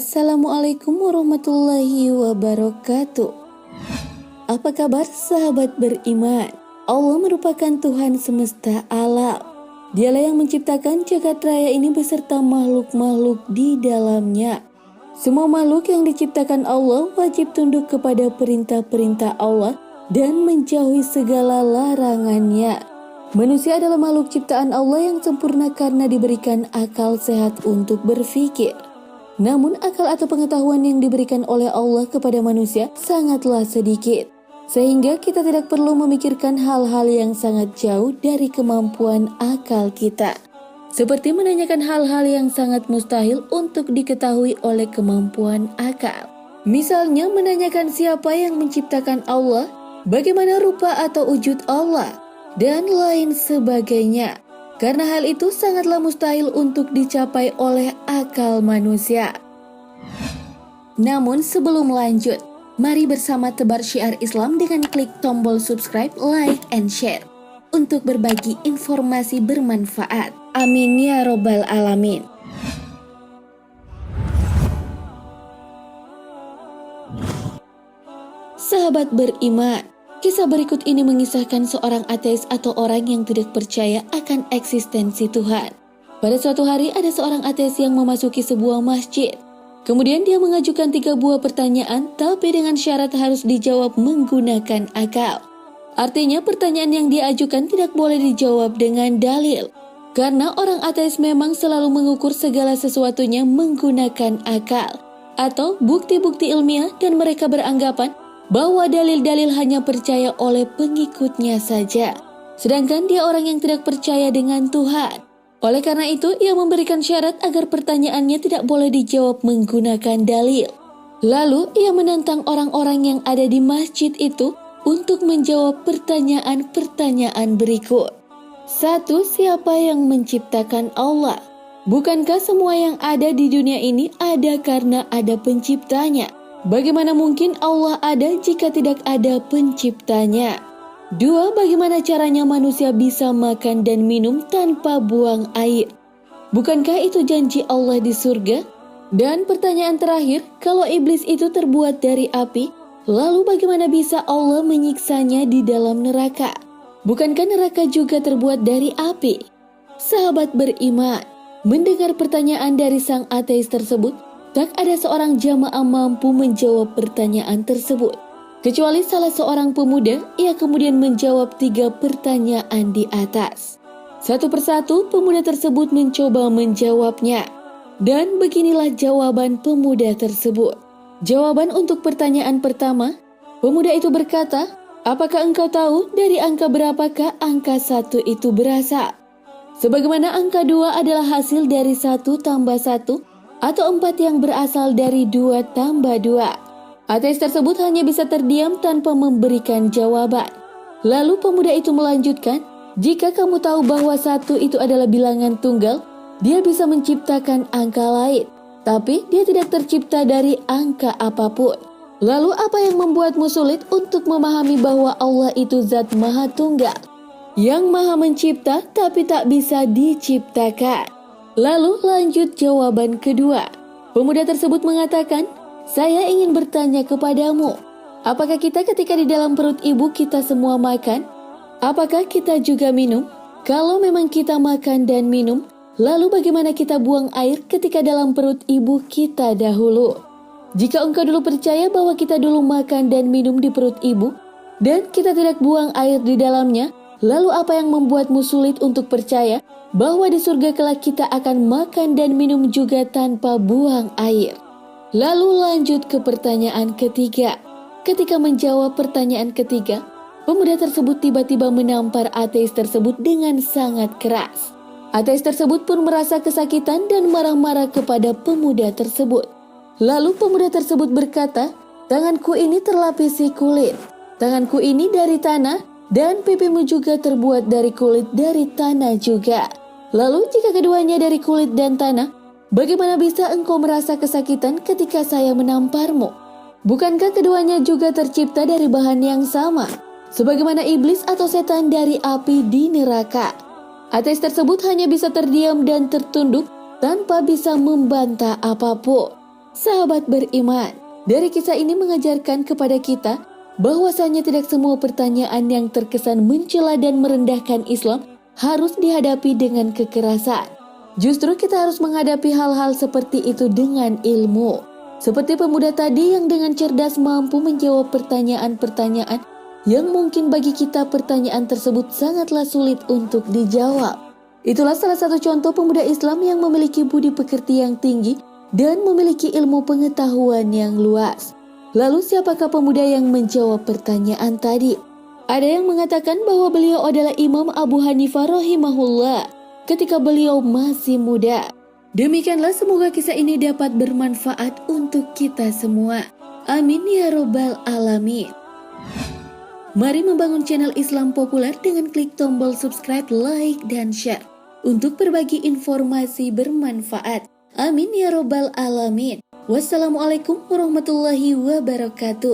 Assalamualaikum warahmatullahi wabarakatuh. Apa kabar sahabat beriman? Allah merupakan Tuhan semesta alam. Dialah yang menciptakan jagat raya ini beserta makhluk-makhluk di dalamnya. Semua makhluk yang diciptakan Allah wajib tunduk kepada perintah-perintah Allah dan menjauhi segala larangannya. Manusia adalah makhluk ciptaan Allah yang sempurna karena diberikan akal sehat untuk berpikir. Namun akal atau pengetahuan yang diberikan oleh Allah kepada manusia sangatlah sedikit, sehingga kita tidak perlu memikirkan hal-hal yang sangat jauh dari kemampuan akal kita, seperti menanyakan hal-hal yang sangat mustahil untuk diketahui oleh kemampuan akal. Misalnya menanyakan siapa yang menciptakan Allah, bagaimana rupa atau wujud Allah, dan lain sebagainya. Karena hal itu sangatlah mustahil untuk dicapai oleh akal manusia. Namun sebelum lanjut, mari bersama tebar syiar Islam dengan klik tombol subscribe, like, and share untuk berbagi informasi bermanfaat. Amin ya robbal alamin. Sahabat beriman, kisah berikut ini mengisahkan seorang ateis atau orang yang tidak percaya akan eksistensi Tuhan. Pada suatu hari ada seorang ateis yang memasuki sebuah masjid. Kemudian dia mengajukan 3 buah pertanyaan, tapi dengan syarat harus dijawab menggunakan akal. Artinya pertanyaan yang dia ajukan tidak boleh dijawab dengan dalil. Karena orang ateis memang selalu mengukur segala sesuatunya menggunakan akal atau bukti-bukti ilmiah, dan mereka beranggapan bahwa dalil-dalil hanya percaya oleh pengikutnya saja. Sedangkan dia orang yang tidak percaya dengan Tuhan. Oleh karena itu, ia memberikan syarat agar pertanyaannya tidak boleh dijawab menggunakan dalil. Lalu, ia menantang orang-orang yang ada di masjid itu untuk menjawab pertanyaan-pertanyaan berikut. 1. Siapa yang menciptakan Allah? Bukankah semua yang ada di dunia ini ada karena ada penciptanya? Bagaimana mungkin Allah ada jika tidak ada penciptanya? 2. Bagaimana caranya manusia bisa makan dan minum tanpa buang air? Bukankah itu janji Allah di surga? Dan pertanyaan terakhir, kalau iblis itu terbuat dari api, lalu bagaimana bisa Allah menyiksanya di dalam neraka? Bukankah neraka juga terbuat dari api? Sahabat beriman, mendengar pertanyaan dari sang ateis tersebut, tak ada seorang jamaah mampu menjawab pertanyaan tersebut. Kecuali salah seorang pemuda, ia kemudian menjawab 3 pertanyaan di atas. Satu persatu pemuda tersebut mencoba menjawabnya. Dan beginilah jawaban pemuda tersebut. Jawaban untuk pertanyaan pertama, pemuda itu berkata, "Apakah engkau tahu dari angka berapakah angka 1 itu berasal? Sebagaimana angka 2 adalah hasil dari 1 tambah 1, atau 4 yang berasal dari 2 tambah 2. Ateis tersebut hanya bisa terdiam tanpa memberikan jawaban. Lalu pemuda itu melanjutkan, "Jika kamu tahu bahwa 1 itu adalah bilangan tunggal, dia bisa menciptakan angka lain. Tapi dia tidak tercipta dari angka apapun. Lalu apa yang membuatmu sulit untuk memahami bahwa Allah itu zat maha tunggal, yang maha mencipta tapi tak bisa diciptakan?" Lalu lanjut jawaban kedua. Pemuda tersebut mengatakan, "Saya ingin bertanya kepadamu, apakah kita ketika di dalam perut ibu kita semua makan? Apakah kita juga minum? Kalau memang kita makan dan minum, lalu bagaimana kita buang air ketika dalam perut ibu kita dahulu? Jika engkau dulu percaya bahwa kita dulu makan dan minum di perut ibu, dan kita tidak buang air di dalamnya, lalu apa yang membuatmu sulit untuk percaya bahwa di surga kelak kita akan makan dan minum juga tanpa buang air?" Lalu lanjut ke pertanyaan ketiga. Ketika menjawab pertanyaan ketiga, pemuda tersebut tiba-tiba menampar ateis tersebut dengan sangat keras. Ateis tersebut pun merasa kesakitan dan marah-marah kepada pemuda tersebut. Lalu pemuda tersebut berkata, "Tanganku ini terlapisi kulit, tanganku ini dari tanah, dan pipimu juga terbuat dari kulit dari tanah juga. Lalu jika keduanya dari kulit dan tanah, bagaimana bisa engkau merasa kesakitan ketika saya menamparmu? Bukankah keduanya juga tercipta dari bahan yang sama, sebagaimana iblis atau setan dari api di neraka?" Ateis tersebut hanya bisa terdiam dan tertunduk tanpa bisa membantah apapun. Sahabat beriman, dari kisah ini mengajarkan kepada kita bahwasanya tidak semua pertanyaan yang terkesan mencela dan merendahkan Islam harus dihadapi dengan kekerasan. Justru kita harus menghadapi hal-hal seperti itu dengan ilmu. Seperti pemuda tadi yang dengan cerdas mampu menjawab pertanyaan-pertanyaan yang mungkin bagi kita pertanyaan tersebut sangatlah sulit untuk dijawab. Itulah salah satu contoh pemuda Islam yang memiliki budi pekerti yang tinggi dan memiliki ilmu pengetahuan yang luas. Lalu siapakah pemuda yang menjawab pertanyaan tadi? Ada yang mengatakan bahwa beliau adalah Imam Abu Hanifah rahimahullah ketika beliau masih muda. Demikianlah, semoga kisah ini dapat bermanfaat untuk kita semua. Amin ya robbal alamin. Mari membangun channel Islam Populer dengan klik tombol subscribe, like, dan share untuk berbagi informasi bermanfaat. Amin ya robbal alamin. Wassalamualaikum warahmatullahi wabarakatuh.